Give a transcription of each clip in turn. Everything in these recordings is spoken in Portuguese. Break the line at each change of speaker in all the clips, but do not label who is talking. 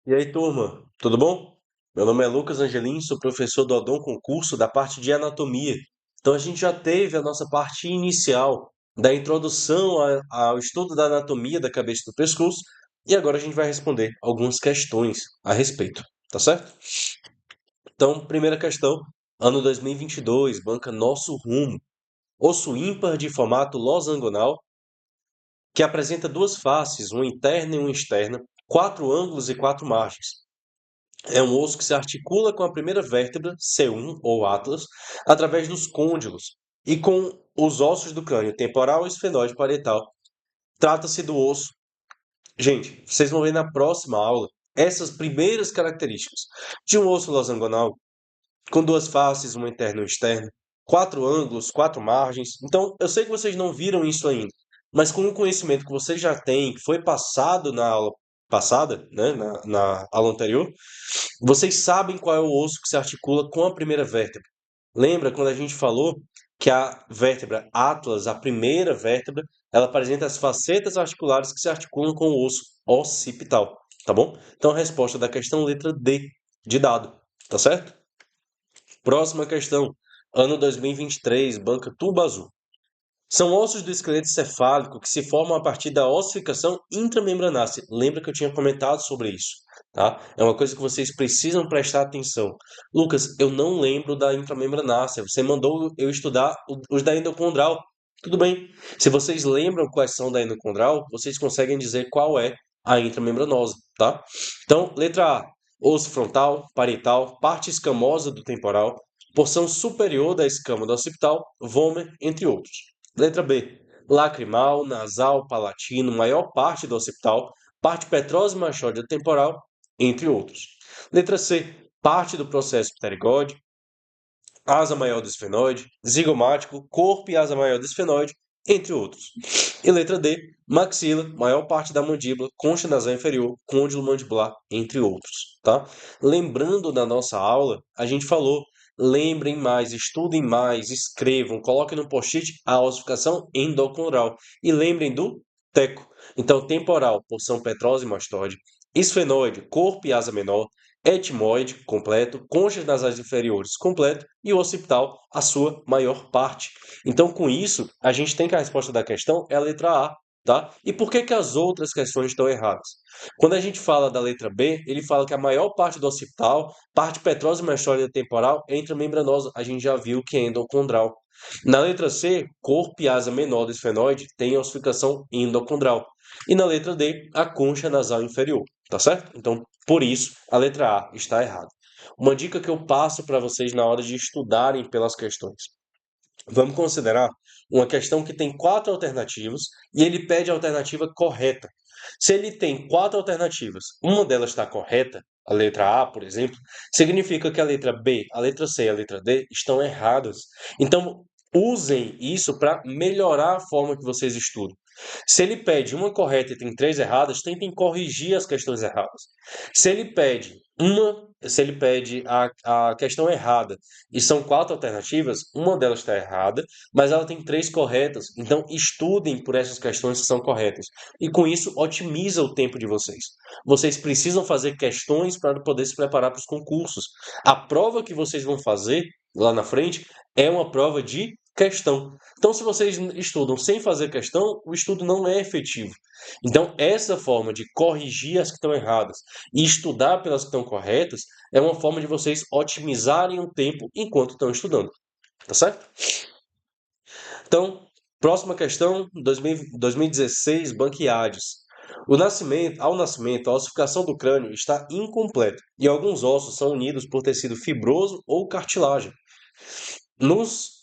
E aí, turma, tudo bom? Meu nome é Lucas Angelim, sou professor do Odon Concurso da parte de anatomia. Então, a gente já teve a nossa parte inicial da introdução ao estudo da anatomia da cabeça e do pescoço, e agora a gente vai responder algumas questões a respeito, tá certo? Então, primeira questão, ano 2022, banca Nosso Rumo, osso ímpar de formato losangonal, que apresenta duas faces, uma interna e uma externa, quatro ângulos e quatro margens. É um osso que se articula com a primeira vértebra, C1 ou atlas, através dos côndilos e com os ossos do crânio temporal e esfenoide parietal. Trata-se do osso. Gente, vocês vão ver na próxima aula essas primeiras características de um osso losangonal com duas faces, uma interna e uma externa, quatro ângulos, quatro margens. Então, eu sei que vocês não viram isso ainda, mas com o conhecimento que vocês já têm, que foi passado na aula passada, né, na aula anterior, vocês sabem qual é o osso que se articula com a primeira vértebra. Lembra quando a gente falou que a vértebra atlas, a primeira vértebra, ela apresenta as facetas articulares que se articulam com o osso occipital, tá bom? Então a resposta da questão letra D de dado, tá certo? Próxima questão, ano 2023, banca Tuba Azul. São ossos do esqueleto cefálico que se formam a partir da ossificação intramembranácea. Lembra que eu tinha comentado sobre isso, tá? É uma coisa que vocês precisam prestar atenção. Lucas, eu não lembro da intramembranácea. Você mandou eu estudar os da endocondral. Tudo bem. Se vocês lembram quais são da endocondral, vocês conseguem dizer qual é a intramembranosa, tá? Então, letra A, osso frontal, parietal, parte escamosa do temporal, porção superior da escama do occipital, vômer, entre outros. Letra B. Lacrimal, nasal, palatino, maior parte do occipital, parte petrosa e machóide temporal, entre outros. Letra C. Parte do processo pterigode, asa maior do esfenoide, zigomático, corpo e asa maior do esfenoide, entre outros. E letra D. Maxila, maior parte da mandíbula, concha nasal inferior, côndilo mandibular, entre outros, tá? Lembrando da nossa aula, a gente falou, lembrem mais, estudem mais, escrevam, coloquem no post-it a ossificação endocondral e lembrem do teco. Então, temporal, porção petrosa e mastoide, esfenoide, corpo e asa menor, etimoide, completo, conchas nasais inferiores, completo, e o occipital, a sua maior parte. Então, com isso, a gente tem que a resposta da questão é a letra A, tá? E por que que as outras questões estão erradas? Quando a gente fala da letra B, ele fala que a maior parte do occipital, parte petrosa e mastóide temporal, é intramembranosa. A gente já viu que é endocondral. Na letra C, corpo e asa menor do esfenoide tem ossificação endocondral. E na letra D, a concha nasal inferior, tá certo? Então, por isso, a letra A está errada. Uma dica que eu passo para vocês na hora de estudarem pelas questões. Vamos considerar uma questão que tem quatro alternativas e ele pede a alternativa correta. Se ele tem quatro alternativas, uma delas está correta, a letra A, por exemplo, significa que a letra B, a letra C e a letra D estão erradas. Então, usem isso para melhorar a forma que vocês estudam. Se ele pede uma correta e tem três erradas, tentem corrigir as questões erradas. Se ele pede a questão errada e são quatro alternativas, uma delas está errada, mas ela tem três corretas. Então, estudem por essas questões que são corretas. E com isso, otimiza o tempo de vocês. Vocês precisam fazer questões para poder se preparar para os concursos. A prova que vocês vão fazer lá na frente é uma prova de questão. Então, se vocês estudam sem fazer questão, o estudo não é efetivo. Então, essa forma de corrigir as que estão erradas e estudar pelas que estão corretas é uma forma de vocês otimizarem o tempo enquanto estão estudando. Tá certo? Então, próxima questão, 2016, Banquiades. Ao nascimento, a ossificação do crânio está incompleta e alguns ossos são unidos por tecido fibroso ou cartilagem. Nos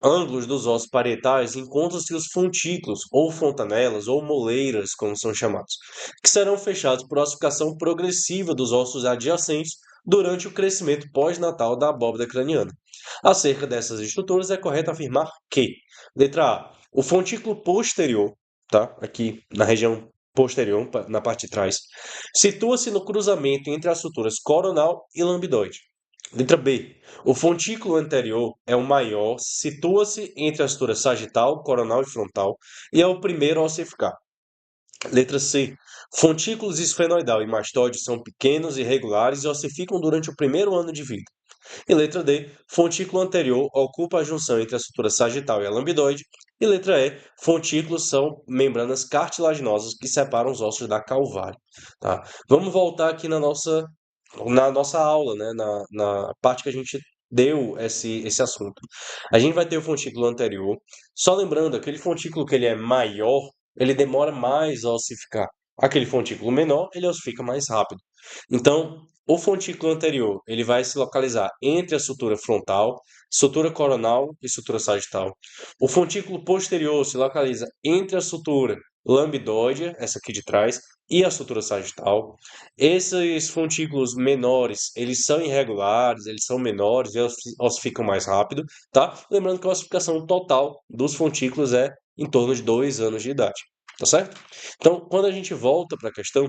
ângulos dos ossos parietais encontram-se os fontículos, ou fontanelas, ou moleiras, como são chamados, que serão fechados por ossificação progressiva dos ossos adjacentes durante o crescimento pós-natal da abóbora craniana. Acerca dessas estruturas, é correto afirmar que, letra A, o fontículo posterior, tá? Aqui na região posterior, na parte de trás, situa-se no cruzamento entre as estruturas coronal e lambidoide. Letra B. O fontículo anterior é o maior, situa-se entre as estruturas sagital, coronal e frontal e é o primeiro a ossificar. Letra C. Fontículos esfenoidal e mastoide são pequenos, irregulares e ossificam durante o primeiro ano de vida. E letra D. Fontículo anterior ocupa a junção entre a sutura sagital e a lambidoide. E letra E. Fontículos são membranas cartilaginosas que separam os ossos da calvária. Tá? Vamos voltar aqui na nossa aula, né? na parte que a gente deu esse assunto. A gente vai ter o fontículo anterior. Só lembrando, aquele fontículo que ele é maior, ele demora mais a ossificar. Aquele fontículo menor, ele ossifica mais rápido. Então, o fontículo anterior, ele vai se localizar entre a sutura frontal, sutura coronal e sutura sagital. O fontículo posterior se localiza entre a sutura lambidóidea, essa aqui de trás, e a sutura sagital. Esses fontículos menores, eles são irregulares, eles são menores e ossificam mais rápido, tá? Lembrando que a ossificação total dos fontículos é em torno de 2 anos de idade, tá certo? Então, quando a gente volta para a questão,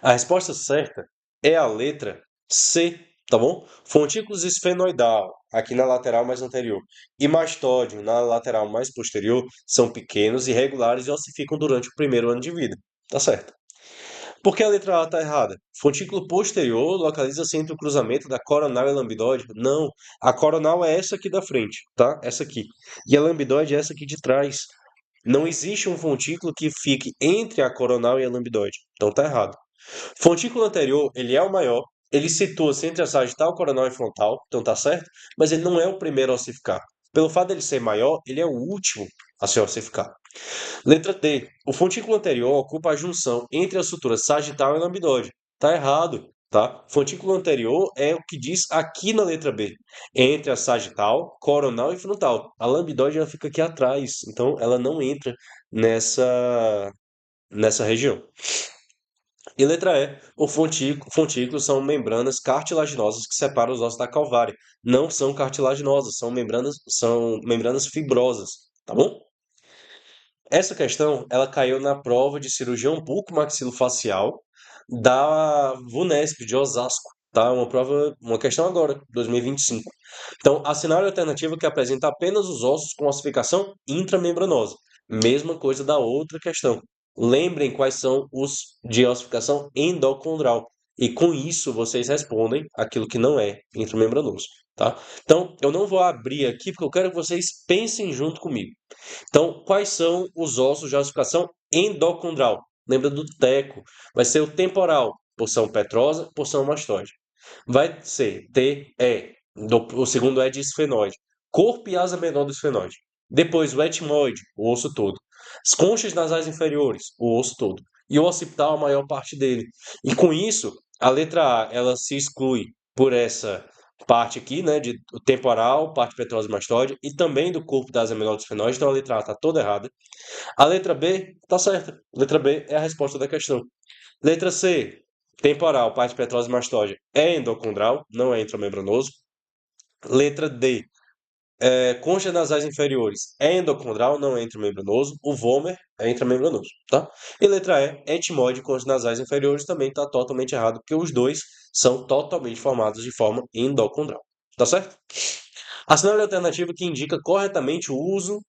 a resposta certa é a letra C, tá bom? Fontículos esfenoidal, aqui na lateral mais anterior, e mastódio, na lateral mais posterior, são pequenos, irregulares e ossificam durante o primeiro ano de vida. Tá certo. Por que a letra A está errada? Fontículo posterior localiza-se entre o cruzamento da coronal e a lambidóide? Não. A coronal é essa aqui da frente, tá? Essa aqui. E a lambidóide é essa aqui de trás. Não existe um fontículo que fique entre a coronal e a lambidóide. Então tá errado. Fontículo anterior, ele é o maior, ele situa-se entre a sagital, coronal e frontal, então tá certo, mas ele não é o primeiro a ossificar. Pelo fato dele ser maior, ele é o último a se ossificar. Letra D. O fontículo anterior ocupa a junção entre a sutura sagital e lambidóide. Tá errado, tá? Fontículo anterior é o que diz aqui na letra B, entre a sagital, coronal e frontal. A lambidóide ela fica aqui atrás, então ela não entra nessa região. E letra E, fontículos são membranas cartilaginosas que separam os ossos da calvária. Não são cartilaginosas, são membranas fibrosas, tá bom? Essa questão, ela caiu na prova de cirurgião bucomaxilofacial da VUNESP de Osasco, tá? Uma questão agora, 2025. Então, assinale a alternativa que apresenta apenas os ossos com ossificação intramembranosa. Mesma coisa da outra questão. Lembrem quais são os de ossificação endocondral. E com isso vocês respondem aquilo que não é intramembranoso, tá? Então, eu não vou abrir aqui porque eu quero que vocês pensem junto comigo. Então, quais são os ossos de ossificação endocondral? Lembra do teco? Vai ser o temporal, porção petrosa, porção mastoide. Vai ser TE, o segundo é de esfenoide. Corpo e asa menor do esfenoide. Depois o etmoide, o osso todo. As conchas nasais inferiores, o osso todo. E o occipital, a maior parte dele. E com isso, a letra A, ela se exclui por essa parte aqui, né, de temporal, parte petrosa e mastoide, e também do corpo da asa menor do esfenoide. Então a letra A está toda errada. A letra B está certa. Letra B é a resposta da questão. Letra C, temporal, parte petrosa e mastoide, é endocondral, não é intramembranoso. Letra D, conchas nasais inferiores, é endocondral, não é intramembranoso. O vômer é intramembranoso, tá? E letra E, etimoide, conchas nasais inferiores, também está totalmente errado, porque os dois são totalmente formados de forma endocondral, tá certo? Assinale a alternativa que indica corretamente o osso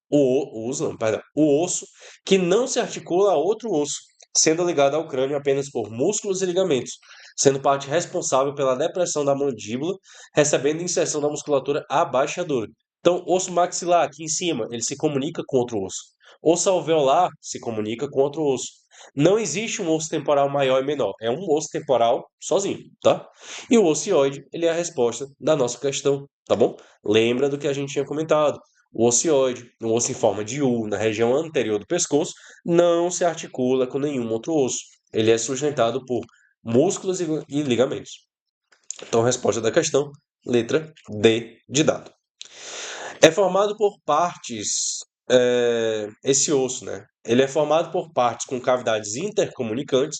que não se articula a outro osso, sendo ligado ao crânio apenas por músculos e ligamentos, sendo parte responsável pela depressão da mandíbula, recebendo inserção da musculatura abaixadora. Então, osso maxilar aqui em cima, ele se comunica com outro osso. Osso alveolar se comunica com outro osso. Não existe um osso temporal maior e menor, é um osso temporal sozinho, tá? E o ocioide, ele é a resposta da nossa questão, tá bom? Lembra do que a gente tinha comentado. O ocioide, um osso em forma de U na região anterior do pescoço, não se articula com nenhum outro osso. Ele é sustentado por músculos e ligamentos. Então, a resposta da questão, letra D de dado. É formado por partes, esse osso, né? Ele é formado por partes com cavidades intercomunicantes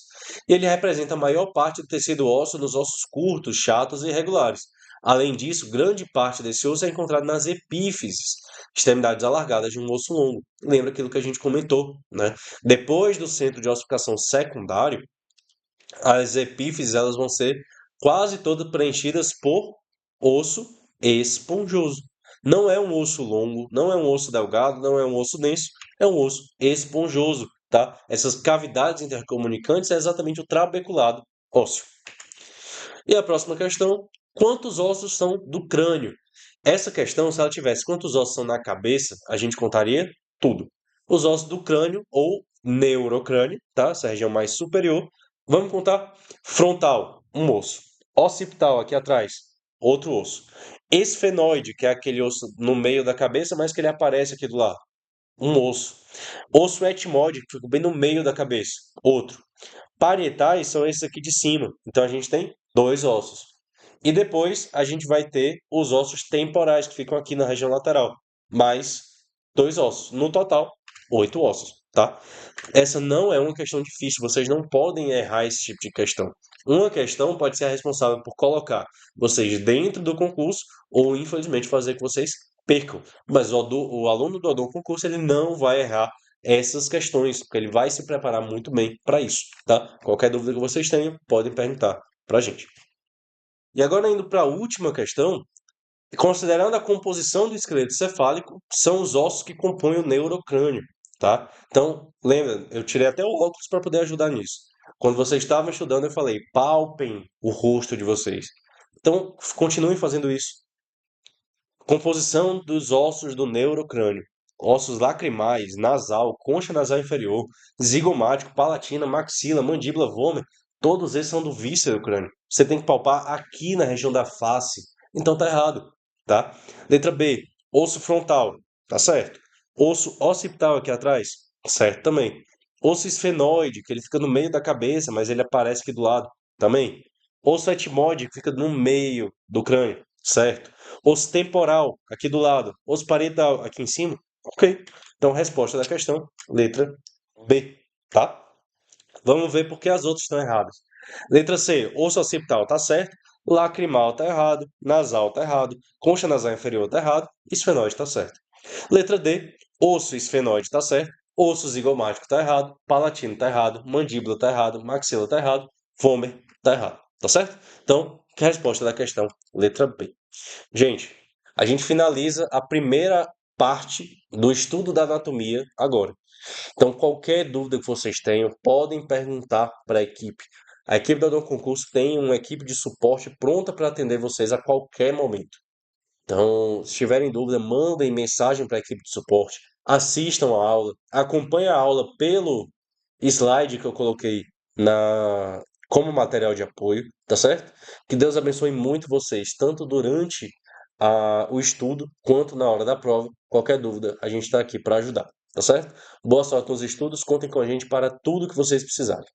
e ele representa a maior parte do tecido ósseo nos ossos curtos, chatos e irregulares. Além disso, grande parte desse osso é encontrado nas epífises, extremidades alargadas de um osso longo. Lembra aquilo que a gente comentou, né? Depois do centro de ossificação secundário, as epífises elas vão ser quase todas preenchidas por osso esponjoso. Não é um osso longo, não é um osso delgado, não é um osso denso, é um osso esponjoso. tá? Essas cavidades intercomunicantes é exatamente o trabeculado ósseo. E a próxima questão, quantos ossos são do crânio? Essa questão, se ela tivesse quantos ossos são na cabeça, a gente contaria tudo. Os ossos do crânio ou neurocrânio, tá? Essa região mais superior. Vamos contar frontal, um osso. Occipital, aqui atrás, outro osso. Esfenoide, que é aquele osso no meio da cabeça, mas que ele aparece aqui do lado, um osso. Osso etmóide, que fica bem no meio da cabeça, outro. Parietais são esses aqui de cima. Então a gente tem dois ossos. E depois a gente vai ter os ossos temporais que ficam aqui na região lateral, mais dois ossos. No total, 8 ossos, tá? Essa não é uma questão difícil, vocês não podem errar esse tipo de questão. Uma questão pode ser a responsável por colocar vocês dentro do concurso ou, infelizmente, fazer que vocês percam. Mas o aluno do Odon Concurso ele não vai errar essas questões, porque ele vai se preparar muito bem para isso, tá? Qualquer dúvida que vocês tenham, podem perguntar para a gente. E agora, indo para a última questão, considerando a composição do esqueleto cefálico, são os ossos que compõem o neurocrânio, tá? Então, lembra, eu tirei até o óculos para poder ajudar nisso. Quando vocês estavam estudando, eu falei, palpem o rosto de vocês. Então, continuem fazendo isso. Composição dos ossos do neurocrânio. Ossos lacrimais, nasal, concha nasal inferior, zigomático, palatina, maxila, mandíbula, vômer. Todos esses são do víscero do crânio. Você tem que palpar aqui na região da face. Então tá errado, tá? Letra B, osso frontal. Tá certo. Osso occipital aqui atrás. Certo também. Osso esfenoide, que ele fica no meio da cabeça, mas ele aparece aqui do lado. Também. Osso etmóide, que fica no meio do crânio. Certo. Osso temporal, aqui do lado. Osso parietal, aqui em cima. Ok. Então, resposta da questão, letra B, tá? Vamos ver por que as outras estão erradas. Letra C, osso occipital tá certo. Lacrimal tá errado. Nasal tá errado. Concha nasal inferior tá errado. Esfenoide tá certo. Letra D, osso esfenoide tá certo. Osso zigomático tá errado. Palatino tá errado. Mandíbula tá errado. Maxila tá errado. Fômer tá errado. Tá certo? Então, que é a resposta da questão, letra B. Gente, a gente finaliza a primeira parte do estudo da anatomia agora. Então, qualquer dúvida que vocês tenham, podem perguntar para a equipe. A equipe do Odon Concurso tem uma equipe de suporte pronta para atender vocês a qualquer momento. Então, se tiverem dúvida, mandem mensagem para a equipe de suporte, assistam a aula, acompanhem a aula pelo slide que eu coloquei como material de apoio, tá certo? Que Deus abençoe muito vocês, tanto durante o estudo quanto na hora da prova. Qualquer dúvida, a gente está aqui para ajudar, tá certo? Boa sorte nos estudos, contem com a gente para tudo que vocês precisarem.